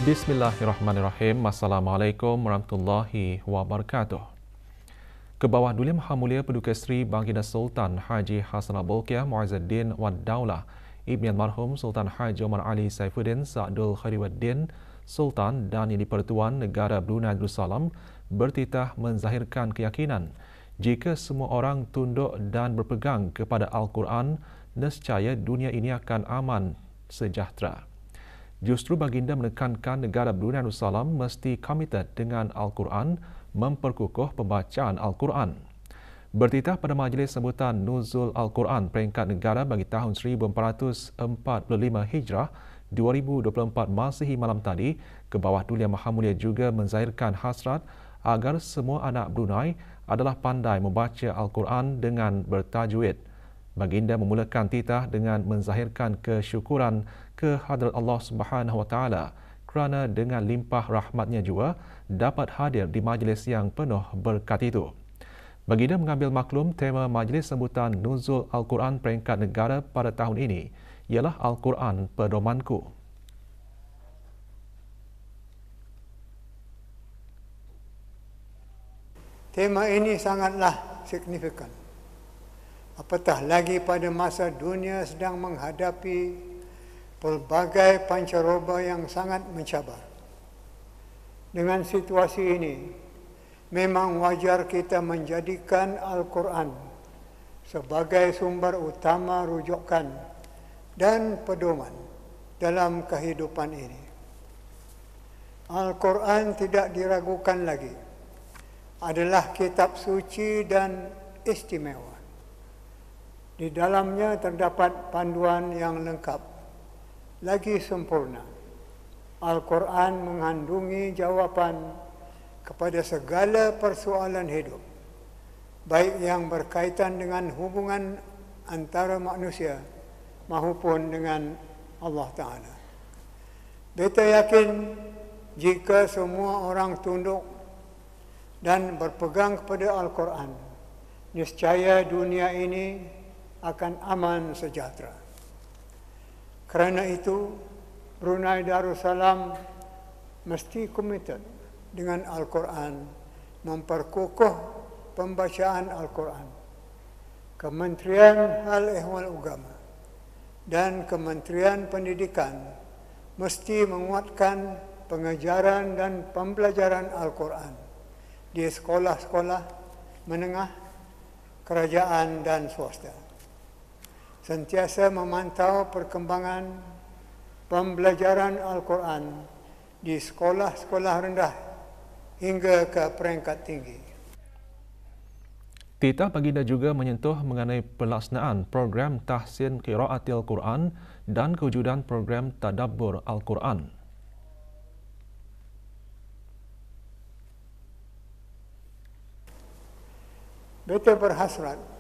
Bismillahirrahmanirrahim. Assalamualaikum warahmatullahi wabarakatuh. Ke bawah Duli Maha Mulia Paduka Seri Baginda Sultan Haji Hassanal Bolkiah Muizzuddin Wad Daulah Ibni Almarhum Sultan Haji Omar Ali Saifuddin Sa'dul Khairuddin Sultan dan Yang di-Pertuan Negara Brunei Darussalam bertitah menzahirkan keyakinan jika semua orang tunduk dan berpegang kepada Al-Quran, nescaya dunia ini akan aman sejahtera. Justru baginda menekankan negara Brunei Darussalam mesti komited dengan Al-Quran, memperkukuh pembacaan Al-Quran. Bertitah pada majlis sambutan Nuzul Al-Quran peringkat negara bagi tahun 1445 Hijrah 2024 Masihi malam tadi, ke bawah Duli Yang Maha Mulia juga menzahirkan hasrat agar semua anak Brunei adalah pandai membaca Al-Quran dengan bertajwid. Baginda memulakan titah dengan menzahirkan kesyukuran kehadrat Allah Subhanahu Wa Taala kerana dengan limpah rahmatnya juga dapat hadir di majlis yang penuh berkat itu. Baginda mengambil maklum tema majlis sambutan Nuzul Al-Quran peringkat negara pada tahun ini ialah Al-Quran Pedomanku. Tema ini sangatlah signifikan. Apatah lagi pada masa dunia sedang menghadapi pelbagai pancaroba yang sangat mencabar. Dengan situasi ini, memang wajar kita menjadikan Al-Quran sebagai sumber utama rujukan dan pedoman dalam kehidupan ini. Al-Quran tidak diragukan lagi adalah kitab suci dan istimewa. Di dalamnya terdapat panduan yang lengkap, lagi sempurna. Al-Quran mengandungi jawapan kepada segala persoalan hidup, baik yang berkaitan dengan hubungan antara manusia maupun dengan Allah Ta'ala. Beta yakin jika semua orang tunduk dan berpegang kepada Al-Quran, niscaya dunia ini akan aman sejahtera. Kerana itu, Brunei Darussalam mesti komited dengan Al-Quran, memperkukuh pembacaan Al-Quran. Kementerian Hal Ehwal Agama dan Kementerian Pendidikan mesti menguatkan pengajaran dan pembelajaran Al-Quran di sekolah-sekolah menengah, kerajaan dan swasta. Sentiasa memantau perkembangan pembelajaran Al-Quran di sekolah-sekolah rendah hingga ke peringkat tinggi. Titah baginda juga menyentuh mengenai pelaksanaan program tahsin qiraatil Quran dan kewujudan program tadabbur Al-Quran. Beta berhasrat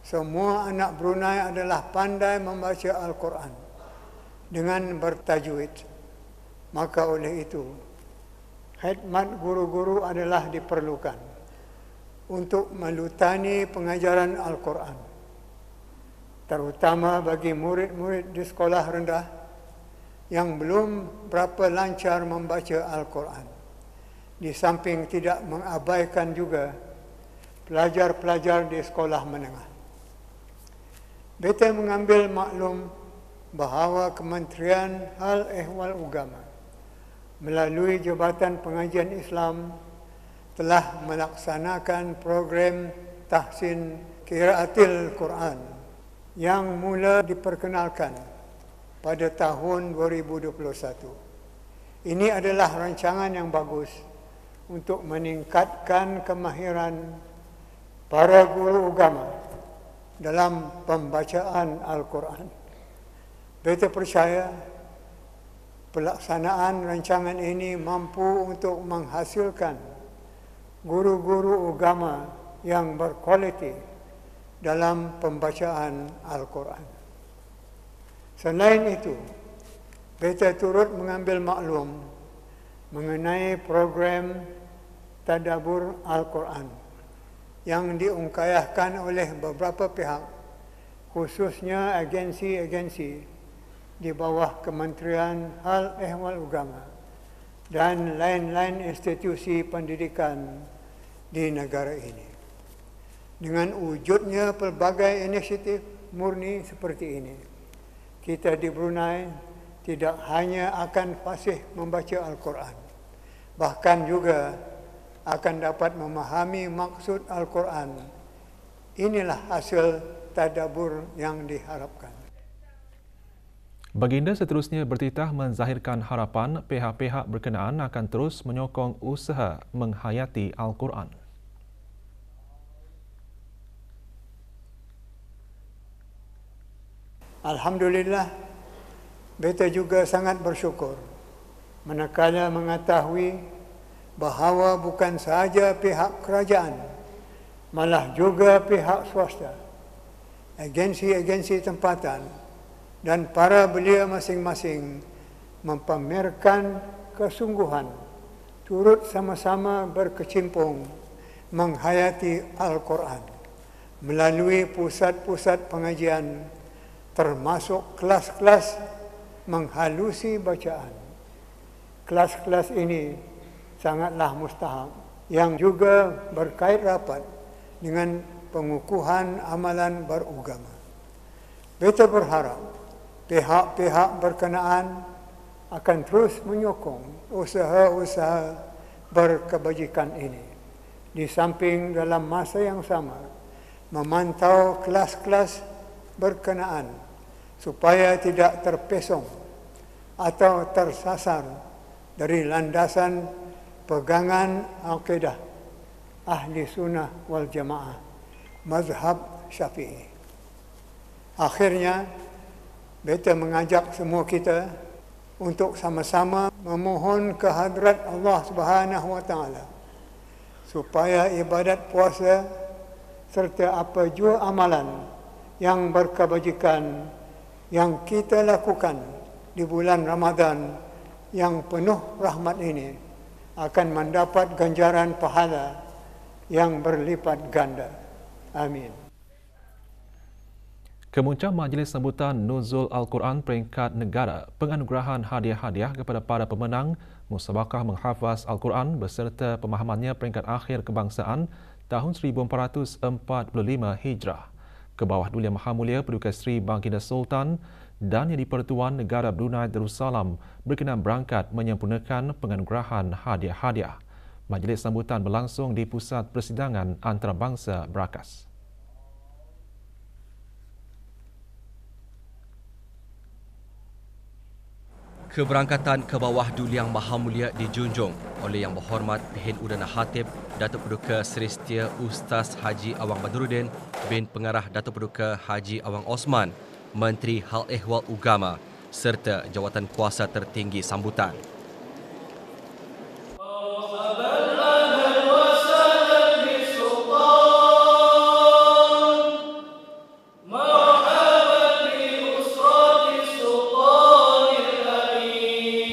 semua anak Brunei adalah pandai membaca Al-Quran dengan bertajwid. Maka oleh itu, khidmat guru-guru adalah diperlukan untuk melutani pengajaran Al-Quran, terutama bagi murid-murid di sekolah rendah yang belum berapa lancar membaca Al-Quran, di samping tidak mengabaikan juga pelajar-pelajar di sekolah menengah. Beta mengambil maklum bahawa Kementerian Hal Ehwal Agama melalui Jabatan Pengajian Islam telah melaksanakan program tahsin qiraatil Quran yang mula diperkenalkan pada tahun 2021. Ini adalah rancangan yang bagus untuk meningkatkan kemahiran para guru agama dalam pembacaan Al-Quran. Beta percaya pelaksanaan rancangan ini mampu untuk menghasilkan guru-guru agama yang berkualiti dalam pembacaan Al-Quran. Selain itu, beta turut mengambil maklum mengenai program tadabbur Al-Quran yang diungkayahkan oleh beberapa pihak, khususnya agensi-agensi di bawah Kementerian Hal Ehwal Agama dan lain-lain institusi pendidikan di negara ini. Dengan wujudnya pelbagai inisiatif murni seperti ini, kita di Brunei tidak hanya akan fasih membaca Al-Quran, bahkan juga akan dapat memahami maksud Al-Quran. Inilah hasil tadabbur yang diharapkan. Baginda seterusnya bertitah menzahirkan harapan pihak-pihak berkenaan akan terus menyokong usaha menghayati Al-Quran. Alhamdulillah, beta juga sangat bersyukur manakala mengetahui bahawa bukan sahaja pihak kerajaan, malah juga pihak swasta, agensi-agensi tempatan dan para belia masing-masing mempamerkan kesungguhan turut sama-sama berkecimpung menghayati Al-Quran melalui pusat-pusat pengajian, termasuk kelas-kelas menghalusi bacaan. Kelas-kelas ini sangatlah mustahak yang juga berkait rapat dengan pengukuhan amalan beragama. Beta berharap pihak-pihak berkenaan akan terus menyokong usaha-usaha berkebajikan ini. Di samping dalam masa yang sama memantau kelas-kelas berkenaan supaya tidak terpesong atau tersasar dari landasan pegangan akidah ahli sunnah wal jamaah mazhab Syafi'i. Akhirnya, beta mengajak semua kita untuk sama-sama memohon kehadrat Allah Subhanahu wa taala supaya ibadat puasa serta apa jua amalan yang berkebajikan yang kita lakukan di bulan Ramadan yang penuh rahmat ini akan mendapat ganjaran pahala yang berlipat ganda. Amin. Kemuncak Majlis Sambutan Nuzul Al-Quran peringkat negara, penganugerahan hadiah-hadiah kepada para pemenang Musabaqah Menghafaz Al-Quran beserta pemahamannya peringkat akhir kebangsaan tahun 1445 Hijrah. Kebawah Duli Yang Maha Mulia Paduka Seri Baginda Sultan dan Yang di-Pertuan Negara Brunei Darussalam berkenan berangkat menyempurnakan penganugerahan hadiah-hadiah. Majlis sambutan berlangsung di Pusat Persidangan Antarabangsa Berakas. Keberangkatan ke bawah Duli Yang Maha Mulia dijunjung oleh Yang Berhormat Pehin Udana Khatib Datuk Paduka Seri Setia Ustaz Haji Awang Badruddin bin Pengarah Datuk Paduka Haji Awang Osman, Menteri Hal Ehwal Ugama serta jawatan kuasa tertinggi sambutan.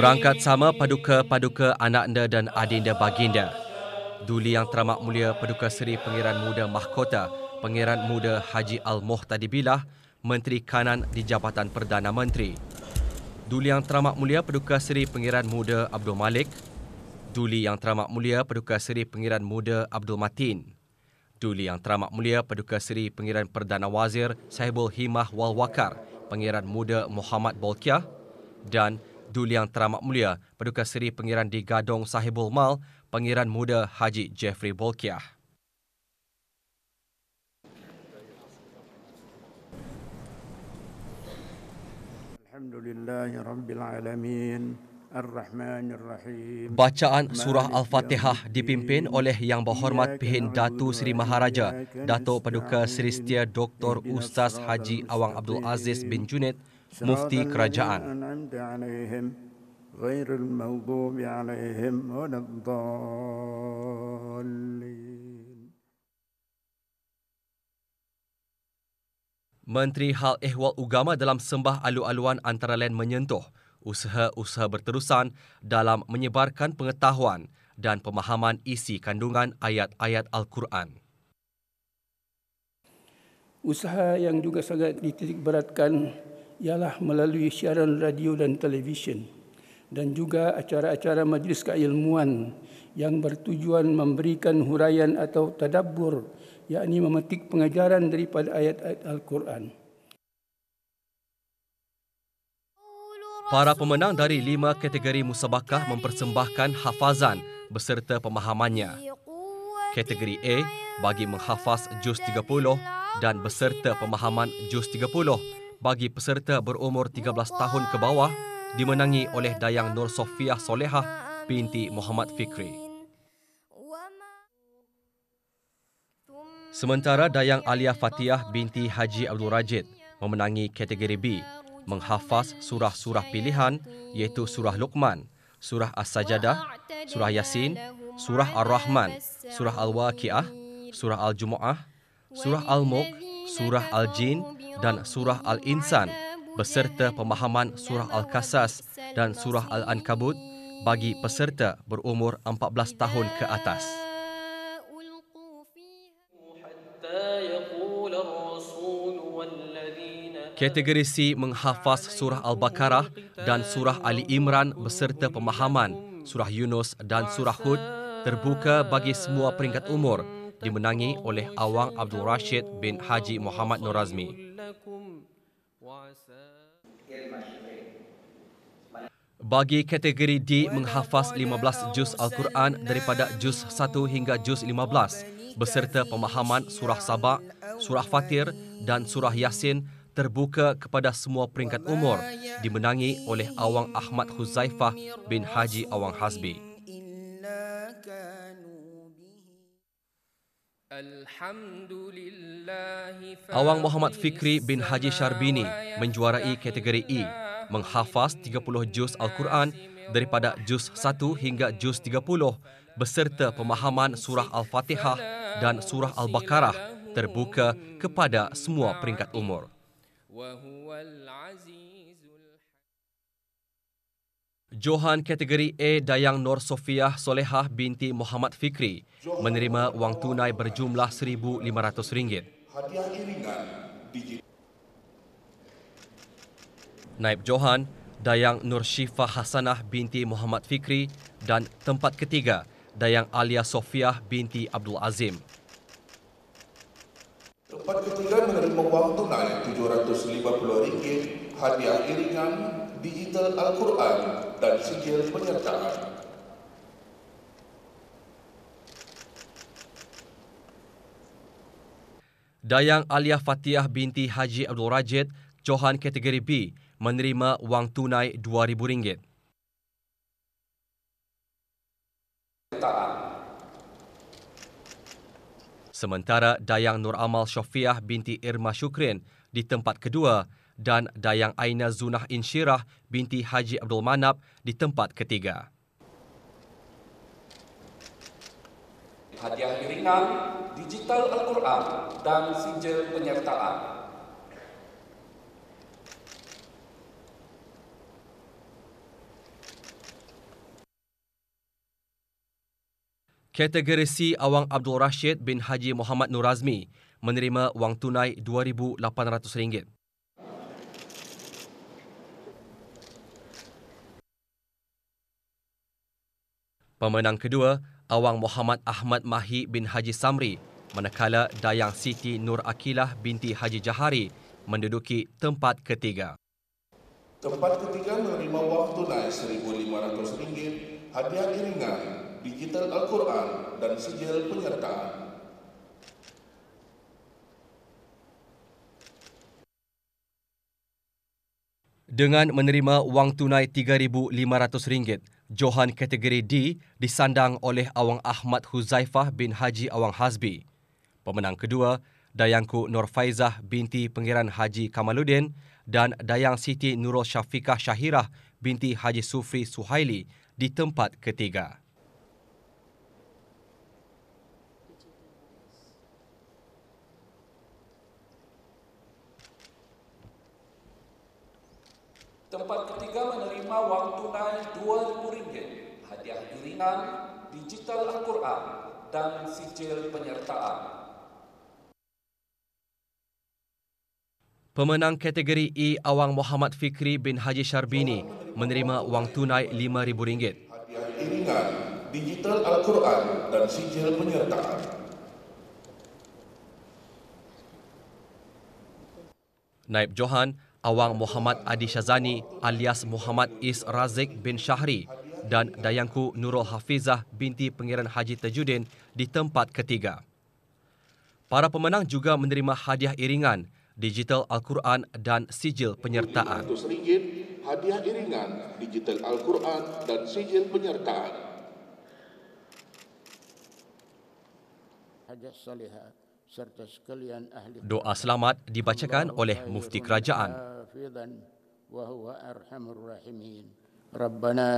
Berangkat sama paduka-paduka anaknya dan adinda baginda. Duli Yang Teramat Mulia Paduka Seri Pangeran Muda Mahkota, Pangeran Muda Haji Al-Muhtadi Billah, Menteri Kanan di Jabatan Perdana Menteri. Duli Yang Teramat Mulia Paduka Seri Pangeran Muda Abdul Malik. Duli Yang Teramat Mulia Paduka Seri Pangeran Muda Abdul Matin. Duli Yang Teramat Mulia Paduka Seri Pangeran Perdana Wazir Sahibul Himah Wal Wakar, Pangeran Muda Muhammad Bolkiah, dan Duli Yang Teramat Mulia Paduka Seri Pangeran di Gadong Sahibul Mal, Pangeran Muda Haji Jeffrey Bolkiah. Alhamdulillahirabbil alamin. Bacaan surah Al-Fatihah dipimpin oleh Yang Berhormat Pehin Datu Seri Maharaja Datuk Paduka Seri Setia Dr. Ustaz Haji Awang Abdul Aziz bin Junid, Mufti Kerajaan. Menteri Hal Ehwal Ugama dalam sembah alu-aluan antara lain menyentuh usaha-usaha berterusan dalam menyebarkan pengetahuan dan pemahaman isi kandungan ayat-ayat Al-Quran. Usaha yang juga sangat dititik beratkan ialah melalui siaran radio dan televisyen dan juga acara-acara majlis keilmuan yang bertujuan memberikan huraian atau tadabbur, yakni memetik pengajaran daripada ayat-ayat Al-Quran. Para pemenang dari 5 kategori musabakah mempersembahkan hafazan beserta pemahamannya. Kategori A bagi menghafaz juz 30 dan beserta pemahaman juz 30 bagi peserta berumur 13 tahun ke bawah dimenangi oleh Dayang Nur Sofiah Solehah binti Muhammad Fikri. Sementara Dayang Alia Fathiah binti Haji Abdul Rajid memenangi kategori B, menghafaz surah-surah pilihan iaitu surah Luqman, surah As-Sajadah, surah Yasin, surah Ar-Rahman, surah Al-Waqiah, surah Al-Jumu'ah, surah Al-Mulk, surah Al-Jin dan surah Al-Insan beserta pemahaman surah Al-Qasas dan surah Al-Ankabut bagi peserta berumur 14 tahun ke atas. Kategori C menghafaz surah Al-Baqarah dan surah Ali Imran beserta pemahaman surah Yunus dan surah Hud terbuka bagi semua peringkat umur dimenangi oleh Awang Abdul Rashid bin Haji Muhammad Nur Azmi. Bagi kategori D menghafaz 15 juz Al-Quran daripada juz 1 hingga juz 15 beserta pemahaman surah Sabah, surah Fatir dan surah Yasin terbuka kepada semua peringkat umur dimenangi oleh Awang Ahmad Huzaifah bin Haji Awang Hasbi. Awang Muhammad Fikri bin Haji Syarbini menjuarai kategori E, menghafaz 30 juz Al-Quran daripada juz 1 hingga juz 30 beserta pemahaman surah Al-Fatihah dan surah Al-Baqarah terbuka kepada semua peringkat umur. Johan kategori A Dayang Nur Sofiah Solehah binti Muhammad Fikri menerima wang tunai berjumlah RM1,500. Naib Johan Dayang Nur Syifa Hasanah binti Muhammad Fikri dan tempat ketiga Dayang Alia Sofiah binti Abdul Azim. Tempat ketiga menerima wang tunai RM750, hadiah iringan, digital Al-Quran dan sijil penyertaan. Dayang Alia Fathiah binti Haji Abdul Rajid, Johan kategori B, menerima wang tunai RM2,000. Sementara Dayang Nur Amal Syafiah binti Irma Syukrin di tempat kedua dan Dayang Aina Zunah Insyirah binti Haji Abdul Manap di tempat ketiga. Hadiah iringan, digital Al-Quran dan sijil penyertaan. Kategori C Awang Abdul Rashid bin Haji Muhammad Nur Azmi menerima wang tunai RM2,800. Pemenang kedua, Awang Muhammad Ahmad Mahi bin Haji Samri, manakala Dayang Siti Nur Akilah binti Haji Jahari menduduki tempat ketiga. Tempat ketiga menerima wang tunai RM1,500, hadiah iringan, digital Al-Quran dan sijil penyertaan. Dengan menerima wang tunai RM3,500, Johan kategori D disandang oleh Awang Ahmad Huzaifah bin Haji Awang Hasbi. Pemenang kedua, Dayangku Nur Faizah binti Pengiran Haji Kamaluddin dan Dayang Siti Nurul Syafiqah Syahirah binti Haji Sufri Suhaili di tempat ketiga. Tempat ketiga menerima wang tunai RM2,000, hadiah iringan, digital Al-Quran dan sijil penyertaan. Pemenang kategori E Awang Muhammad Fikri bin Haji Syarbini menerima wang tunai RM5,000. Hadiah iringan digital Al-Quran dan sijil penyertaan. Naib Johan Awang Muhammad Adi Syazani alias Muhammad Is Razik bin Syahri dan Dayangku Nurul Hafizah binti Pangeran Haji Tajuddin di tempat ketiga. Para pemenang juga menerima hadiah iringan digital Al-Quran dan sijil penyertaan. RM500 hadiah iringan digital Al-Quran dan sijil penyertaan. Hajat salihah serta sekalian ahli Doa selamat dibacakan oleh Mufti Kerajaan. wa huwa arhamur rahimin. Rabbana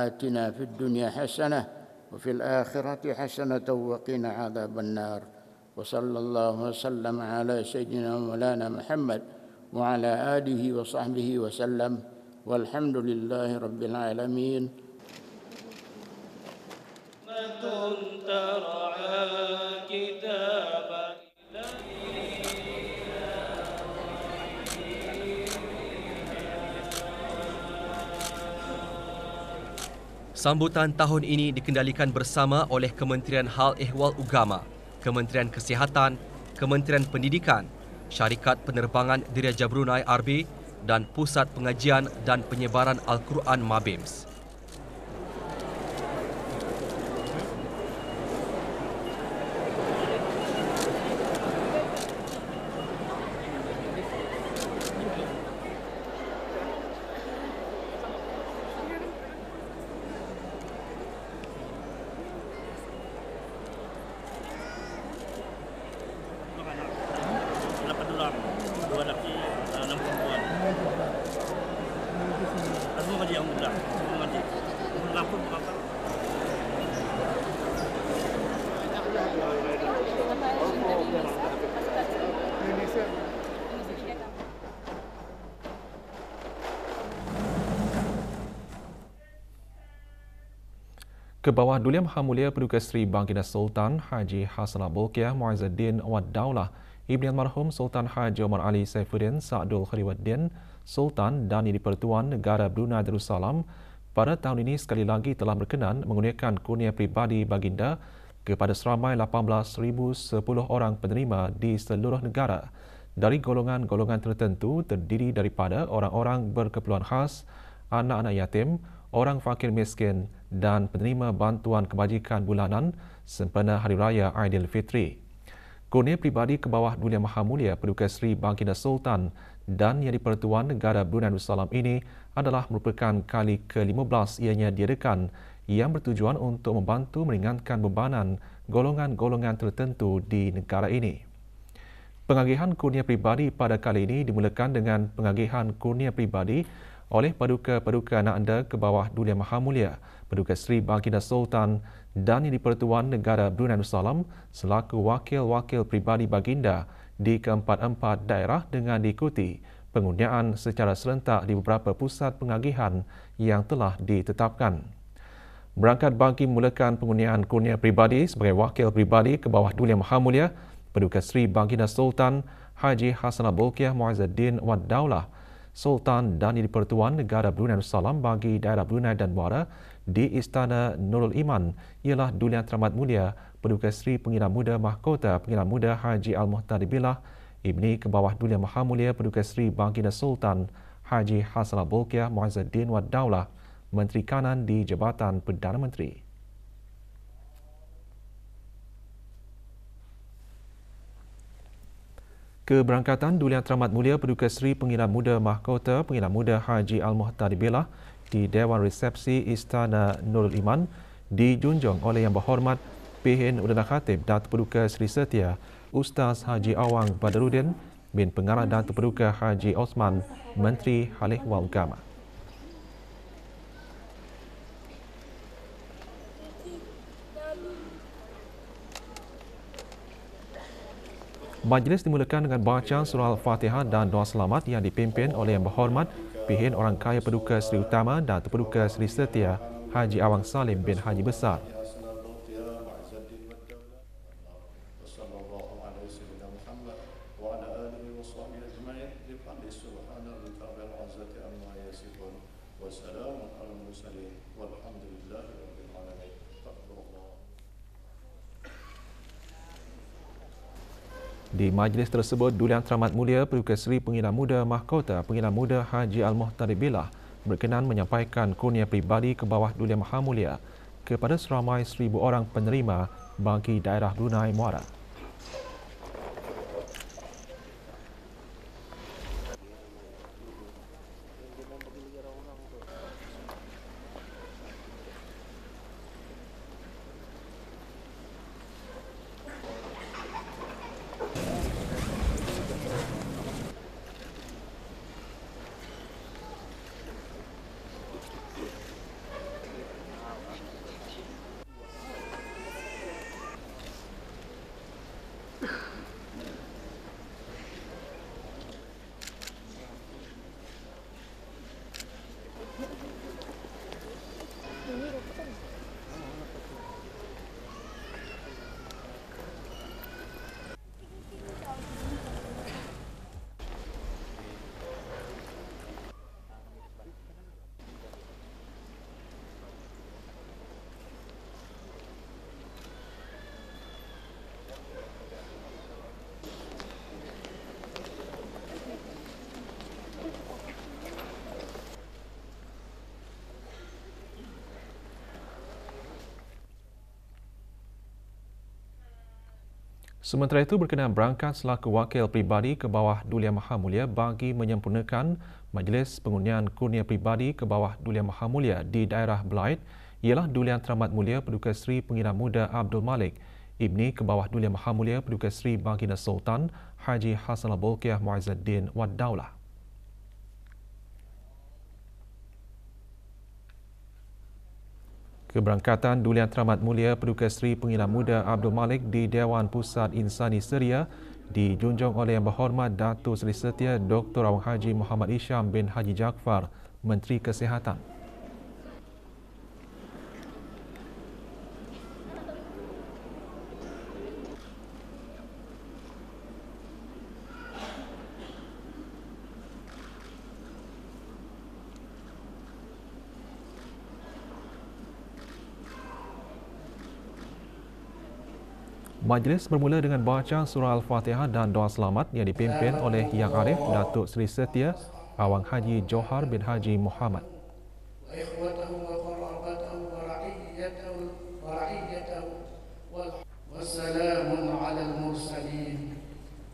atina fid dunya hasanah wa fil akhirati hasanah wa qina adzaban nar. Wa sallallahu wasallam ala sayyidina Maulana Muhammad wa ala alihi wa sahbihi wa sallam. Walhamdulillahi rabbil alamin. Sambutan tahun ini dikendalikan bersama oleh Kementerian Hal Ehwal Ugama, Kementerian Kesihatan, Kementerian Pendidikan, Syarikat Penerbangan Diraja Brunei RB dan Pusat Pengajian dan Penyebaran Al-Quran Mabims. Ke bawah Duli Maha Mulia Paduka Seri Baginda Sultan Haji Hassanal Bolkiah Muizzuddin Wad Daulah, Ibni Almarhum Sultan Haji Omar Ali Saifuddin Sa'dul Khairuddin, Sultan dan Yang di-Pertuan Negara Brunei Darussalam pada tahun ini sekali lagi telah berkenan menggunakan kurnia pribadi baginda kepada seramai 18,010 orang penerima di seluruh negara dari golongan-golongan tertentu terdiri daripada orang-orang berkeperluan khas, anak-anak yatim, orang fakir miskin dan penerima bantuan kebajikan bulanan sempena Hari Raya Aidilfitri. Kurnia pribadi ke bawah Duli Maha Mulia Paduka Seri Baginda Sultan dan Yang di-Pertuan Negara Brunei Darussalam ini adalah merupakan kali ke-15 ianya diadakan yang bertujuan untuk membantu meringankan bebanan golongan-golongan tertentu di negara ini. Pengagihan kurnia pribadi pada kali ini dimulakan dengan pengagihan kurnia pribadi oleh paduka-paduka anak anda ke bawah Duli Maha Mulia Paduka Seri Baginda Sultan dan Yang di-Pertuan Negara Brunei Darussalam selaku wakil-wakil pribadi baginda di keempat-empat daerah dengan diikuti pengundian secara serentak di beberapa pusat pengagihan yang telah ditetapkan. Berangkat bagi mulakan pengundian kurnia pribadi sebagai wakil pribadi ke bawah Duli Maha Mulia Paduka Seri Baginda Sultan Haji Hassanal Bolkiah Muizzuddin Wad Daulah, Sultan dan Yang di-Pertuan Negara Brunei Darussalam bagi daerah Brunei dan Muara di Istana Nurul Iman ialah Duli Yang Teramat Mulia Paduka Seri Pengira Muda Mahkota Pengira Muda Haji Al-Muhtadi Billah, Ibni ke bawah Duli Maha Mulia Paduka Seri Baginda Sultan Haji Hassanal Bolkiah Muizzuddin Wad Daulah, Menteri Kanan di Jabatan Perdana Menteri. Keberangkatan Duli Yang Teramat Mulia Paduka Seri Pengira Muda Mahkota Pengira Muda Haji Al-Muhtadi Billah di Dewan Resepsi Istana Nurul Iman dijunjung oleh Yang Berhormat PN Udana Khatib Datuk Paduka Seri Setia Ustaz Haji Awang Badaruddin bin Pengarah Datuk Paduka Haji Osman, Menteri Hal Ehwal Ugama. Majlis dimulakan dengan bacaan surah Al-Fatihah dan doa selamat yang dipimpin oleh Yang Berhormat Pihin Orang Kaya Paduka Seri Utama dan Paduka Seri Setia Haji Awang Salim bin Haji Besar. وسلام على المرسلين والحمد لله رب العالمين. Di majlis tersebut, Duli Yang Teramat Mulia Paduka Seri Pengiran Muda Mahkota Pengiran Muda Haji Al-Muhtari Billah berkenan menyampaikan kurnia peribadi ke bawah Duli Yang Maha Mulia kepada seramai 1,000 orang penerima bagi daerah Brunei Muara. Sementara itu, berkenaan berangkat selaku wakil pribadi ke bawah Duli Yang Maha Mulia bagi menyempurnakan majlis pengundian kurnia pribadi ke bawah Duli Yang Maha Mulia di daerah Belait ialah Duli Yang Teramat Mulia Paduka Seri Pengiran Muda Abdul Malik, Ibni ke bawah Duli Yang Maha Mulia Paduka Seri Baginda Sultan Haji Hassanal Bolkiah Muizzuddin Wad Daulah. Keberangkatan Duli Yang Teramat Mulia Paduka Seri Pengiran Muda Abdul Malik di Dewan Pusat Insani Syria dijunjung oleh Yang Berhormat Datuk Seri Setia Dr. Awang Haji Muhammad Isham bin Haji Jaafar, Menteri Kesihatan. Majlis bermula dengan baca surah Al-Fatihah dan doa selamat yang dipimpin oleh Yang Arif Datuk Seri Setia Awang Haji Johar bin Haji Muhammad. Wassalamun alal mursalin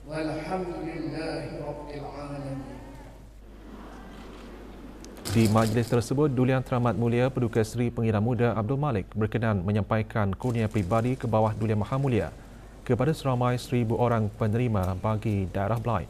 walhamdulillahi rabbil alamin. Di majlis tersebut, Duli Yang Teramat Mulia Paduka Seri Pengiran Muda Abdul Malik berkenan menyampaikan kurnia peribadi ke bawah Duli Yang Maha Mulia kepada seramai 1,000 orang penerima bagi daerah Belait.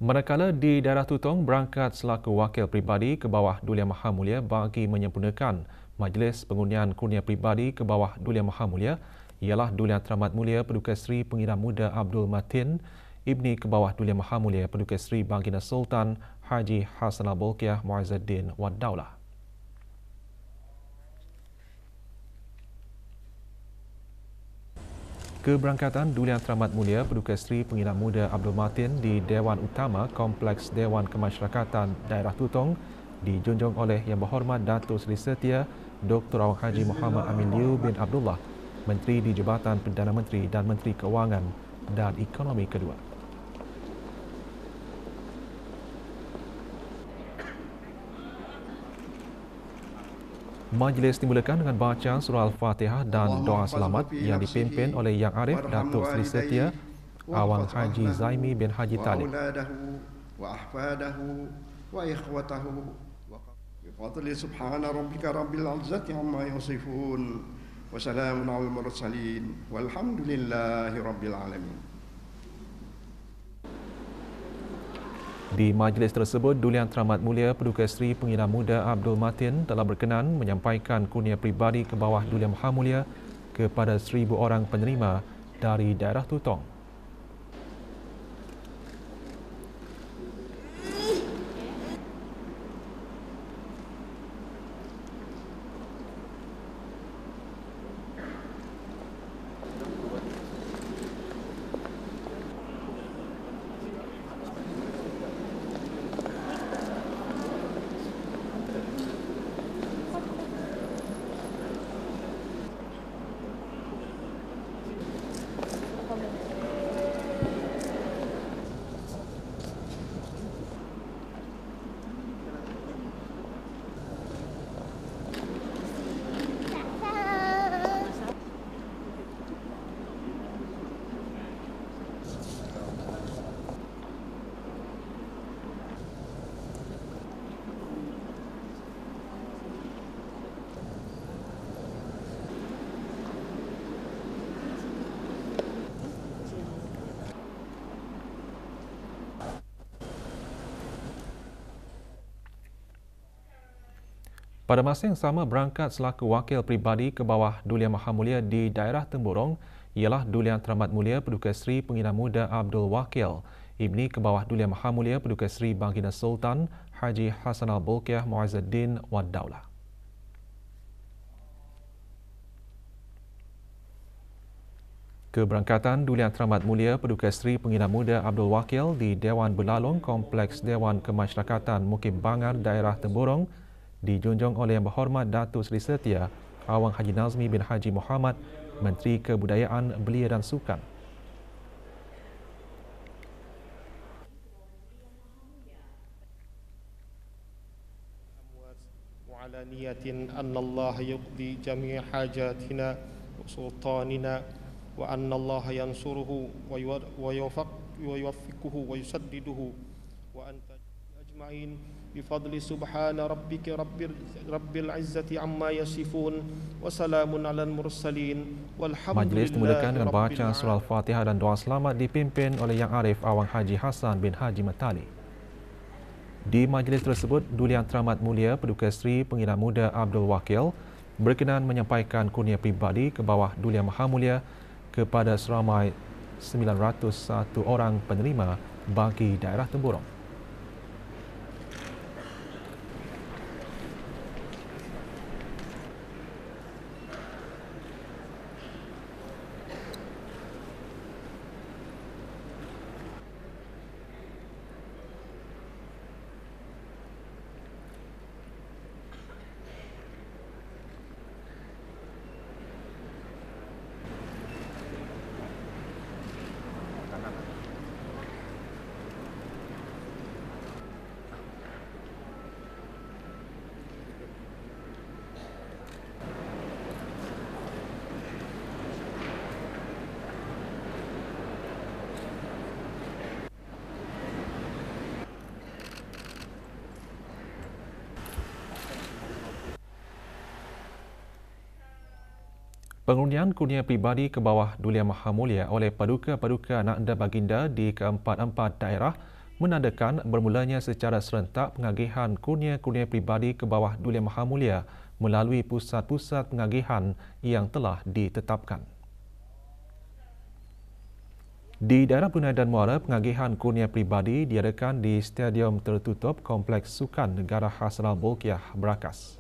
Manakala di daerah Tutong berangkat selaku wakil pribadi ke bawah Duli Yang Maha Mulia bagi menyempurnakan majlis pengundian kurnia pribadi ke bawah Duli Yang Maha Mulia ialah Duli Yang Teramat Mulia Paduka Seri Pengiran Muda Abdul Matin, Ibni ke bawah Duli Yang Maha Mulia Paduka Seri Baginda Sultan Haji Hassanal Bolkiah Muizzuddin Wad Daulah. Keberangkatan Duli Yang Teramat Mulia Paduka Seri Pengiran Muda Abdul Matin di Dewan Utama Kompleks Dewan Kemasyarakatan Daerah Tutong dijunjung oleh Yang Berhormat Datuk Seri Setia Dr. Awang Haji Muhammad Amin Liu bin Abdullah, Menteri di Jabatan Perdana Menteri dan Menteri Kewangan dan Ekonomi kedua. Majlis dimulakan dengan bacaan surah Al-Fatihah dan doa selamat yang dipimpin oleh Yang Arif Datuk Seri Setia Awang Haji Zaimi bin Haji Talib. بفضل سبحان ربك رب العزة عما يصفون وسلام على المرسلين والحمد لله رب العالمين. Di majlis tersebut, Duli Yang Teramat Mulia Paduka Seri Pengira Muda Abdul Matin telah berkenan menyampaikan kurnia peribadi ke bawah Duli Yang Maha Mulia kepada 1,000 orang penerima dari daerah Tutong. Pada masa yang sama, berangkat selaku wakil peribadi ke bawah Duli Yang Maha Mulia di daerah Temburong ialah Duli Yang Teramat Mulia Paduka Seri Pengira Muda Abdul Wakil, ibni ke bawah Duli Yang Maha Mulia Paduka Seri Baginda Sultan Haji Hassanal Bolkiah Muizzuddin Wad Daulah. Keberangkatan Duli Yang Teramat Mulia Paduka Seri Pengira Muda Abdul Wakil di Dewan Belalong Kompleks Dewan Kemasyarakatan Mukim Bangar Daerah Temburong dijunjung oleh Yang Berhormat Datuk Seri Setia Awang Haji Nazmi bin Haji Muhammad, Menteri Kebudayaan, Belia dan Sukan. وعلى نية أن الله يقضي جميع حاجاتنا وسلطاننا وأن الله ينصره ويوفقه ويسدده وأنت أجمعين بفضل سبحان ربك رب العزة عما يصفون وسلام على المرسلين والحمد Majlis dimulakan dengan bacaan surah Al-Fatihah dan doa selamat dipimpin oleh Yang Arif Awang Haji Hassan bin Haji Matali. Di majlis tersebut, Duli Yang Teramat Mulia Paduka Seri Pengira Muda Abdul Wakil berkenan menyampaikan kurnia peribadi ke bawah Duli Yang Maha Mulia kepada seramai 901 orang penerima bagi daerah Temburong. Pengundian kurnia pribadi ke bawah Duli Yang Maha Mulia oleh Paduka-Paduka Anak Anda Baginda di keempat-empat daerah menandakan bermulanya secara serentak pengagihan kurnia-kurnia pribadi ke bawah Duli Yang Maha Mulia melalui pusat-pusat pengagihan yang telah ditetapkan. Di daerah Brunei dan Muara, pengagihan kurnia pribadi diadakan di Stadium Tertutup Kompleks Sukan Negara Hassanal Bolkiah Berakas.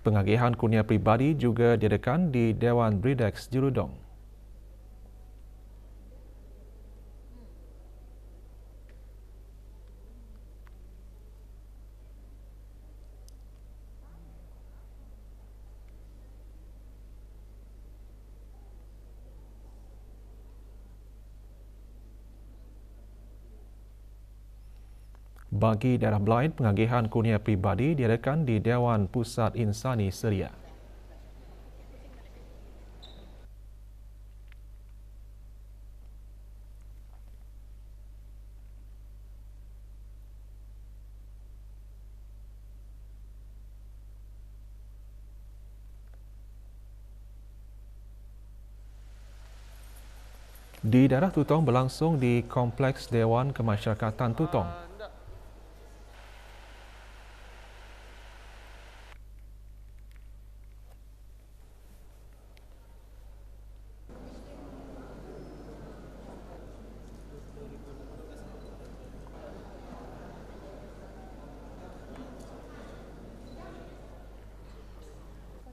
Pengagihan kurnia pribadi juga diadakan di Dewan Bridex Jurudong. Bagi daerah Blaid, pengagihan kurnia pribadi diadakan di Dewan Pusat Insani Seria. Di daerah Tutong berlangsung di Kompleks Dewan Kemasyarakatan Tutong.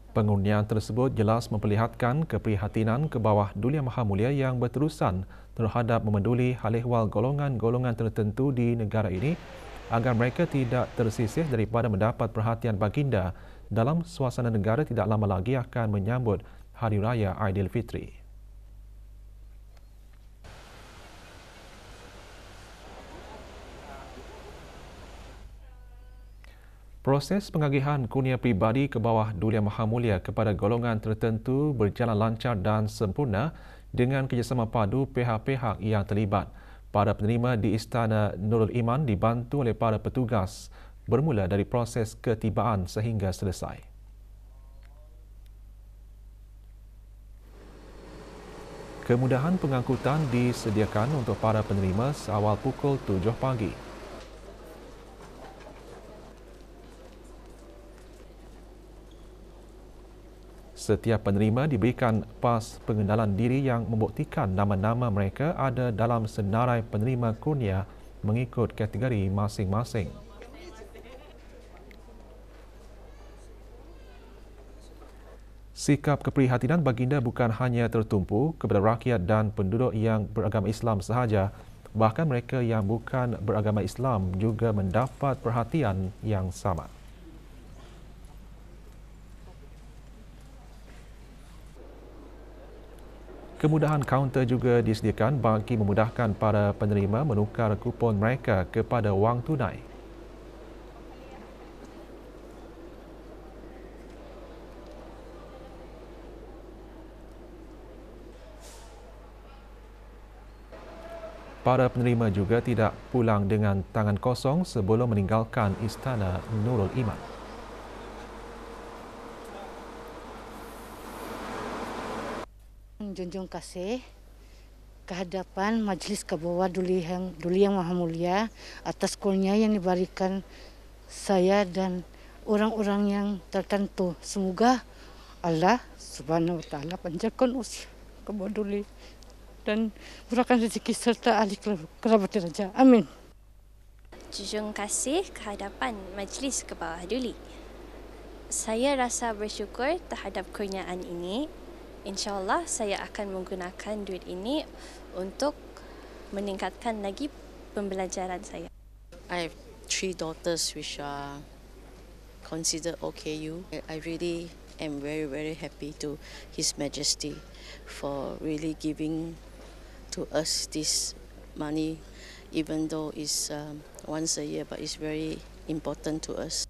Pengundian tersebut jelas memperlihatkan keprihatinan ke bawah Duli Yang Maha Mulia yang berterusan terhadap memeduli hal ehwal golongan-golongan tertentu di negara ini agar mereka tidak tersisih daripada mendapat perhatian baginda dalam suasana negara tidak lama lagi akan menyambut Hari Raya Aidilfitri. Proses pengagihan kurnia pribadi ke bawah Duli Yang Maha Mulia kepada golongan tertentu berjalan lancar dan sempurna dengan kerjasama padu pihak-pihak yang terlibat. Para penerima di Istana Nurul Iman dibantu oleh para petugas bermula dari proses ketibaan sehingga selesai. Kemudahan pengangkutan disediakan untuk para penerima seawal pukul 7 pagi. Setiap penerima diberikan pas pengenalan diri yang membuktikan nama-nama mereka ada dalam senarai penerima kurnia mengikut kategori masing-masing. Sikap keprihatinan baginda bukan hanya tertumpu kepada rakyat dan penduduk yang beragama Islam sahaja, bahkan mereka yang bukan beragama Islam juga mendapat perhatian yang sama. Kemudahan kaunter juga disediakan bagi memudahkan para penerima menukar kupon mereka kepada wang tunai. Para penerima juga tidak pulang dengan tangan kosong sebelum meninggalkan Istana Nurul Iman. Junjung kasih kehadapan Majlis Kebawah Duli Yang Maha Mulia atas kurnia yang diberikan saya dan orang-orang yang tertentu. Semoga Allah Subhanahu Wa Taala panjangkan usia Kebawah Duli dan murahkan rezeki serta ahli kerabat raja. Amin. Junjung kasih kehadapan Majlis Kebawah Duli. Saya rasa bersyukur terhadap kurniaan ini. InsyaAllah saya akan menggunakan duit ini untuk meningkatkan lagi pembelajaran saya. I have 3 daughters which are considered OKU. I really am very happy to His Majesty for really giving to us this money, even though it's once a year, but it's very important to us.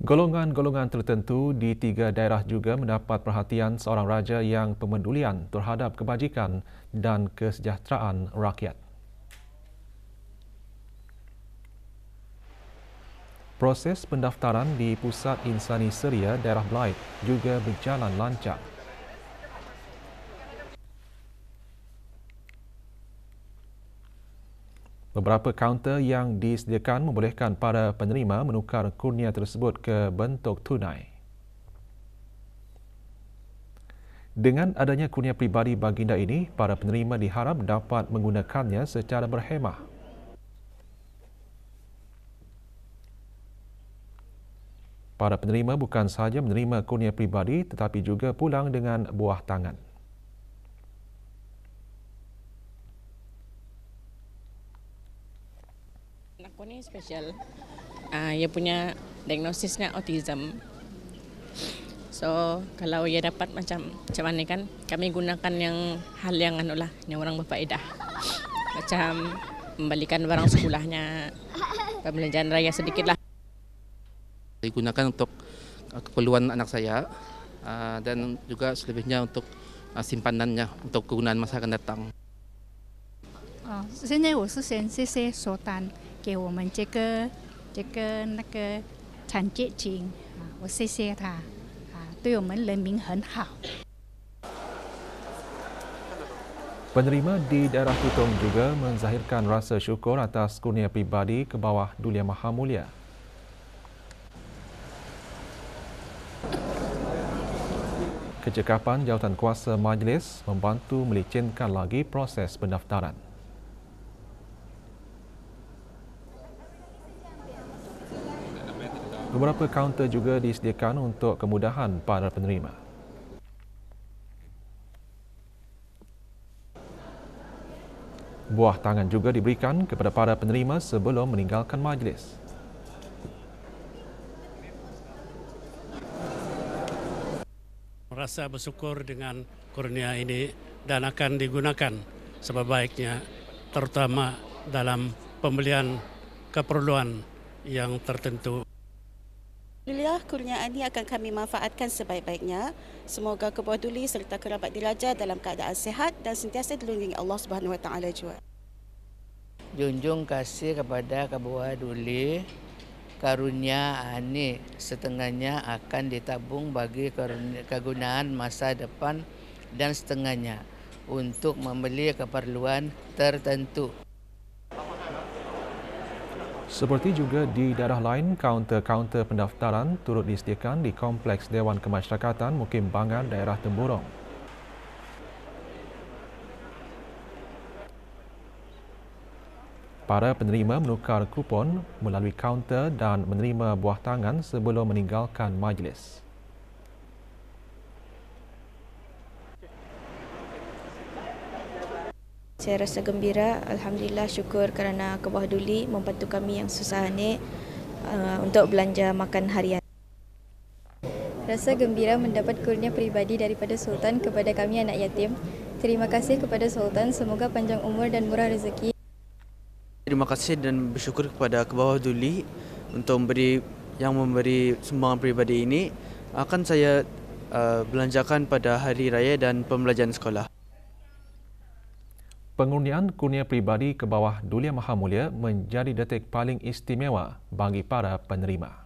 Golongan-golongan tertentu di 3 daerah juga mendapat perhatian seorang raja yang pemedulian terhadap kebajikan dan kesejahteraan rakyat. Proses pendaftaran di Pusat Insani Seria daerah Blaid juga berjalan lancar. Beberapa kaunter yang disediakan membolehkan para penerima menukar kurnia tersebut ke bentuk tunai. Dengan adanya kurnia pribadi baginda ini, para penerima diharap dapat menggunakannya secara berhemah. Para penerima bukan sahaja menerima kurnia pribadi tetapi juga pulang dengan buah tangan. Aku ni special. Ia punya diagnosisnya autism. So kalau ia dapat macam mana kan, kami gunakan yang hal yang anulah, yang orang berfaedah. Macam membalikan barang sekolahnya, pembelanjaan raya sedikitlah. Digunakan untuk keperluan anak saya dan juga selebihnya untuk simpanannya untuk kegunaan masa akan datang. 现在我是先谢谢首长给我们这个那个产业金，我谢谢他，对我们人民很好。 Penerima di daerah Tutong juga menzahirkan rasa syukur atas kurnia pribadi ke bawah Duli Yang Maha Mulia. Kecekapan jawatan kuasa majlis membantu melicinkan lagi proses pendaftaran. Beberapa kaunter juga disediakan untuk kemudahan para penerima. Buah tangan juga diberikan kepada para penerima sebelum meninggalkan majlis. Rasa bersyukur dengan kurnia ini dan akan digunakan sebaik-baiknya, terutama dalam pembelian keperluan yang tertentu. Alhamdulillah, kurniaan ini akan kami manfaatkan sebaik-baiknya. Semoga ke bawah Duli serta kerabat diraja dalam keadaan sihat dan sentiasa dilindungi Allah Subhanahu Wa Taala juga. Junjung kasih kepada ke bawah Duli, karunia ini setengahnya akan ditabung bagi kegunaan masa depan dan setengahnya untuk membeli keperluan tertentu. Seperti juga di daerah lain, kaunter-kaunter pendaftaran turut disediakan di Kompleks Dewan Kemasyarakatan Mukim Bangan, daerah Temburong. Para penerima menukar kupon melalui kaunter dan menerima buah tangan sebelum meninggalkan majlis. Saya rasa gembira, Alhamdulillah, syukur kerana ke bawah Duli membantu kami yang susah ni untuk belanja makan harian. Rasa gembira mendapat kurnia peribadi daripada Sultan kepada kami anak yatim. Terima kasih kepada Sultan, semoga panjang umur dan murah rezeki. Terima kasih dan bersyukur kepada ke bawah Duli untuk memberi sumbangan peribadi ini. Akan saya belanjakan pada hari raya dan pembelajaran sekolah. Pengurnian kurnia pribadi ke bawah Duli Yang Maha Mulia menjadi detik paling istimewa bagi para penerima.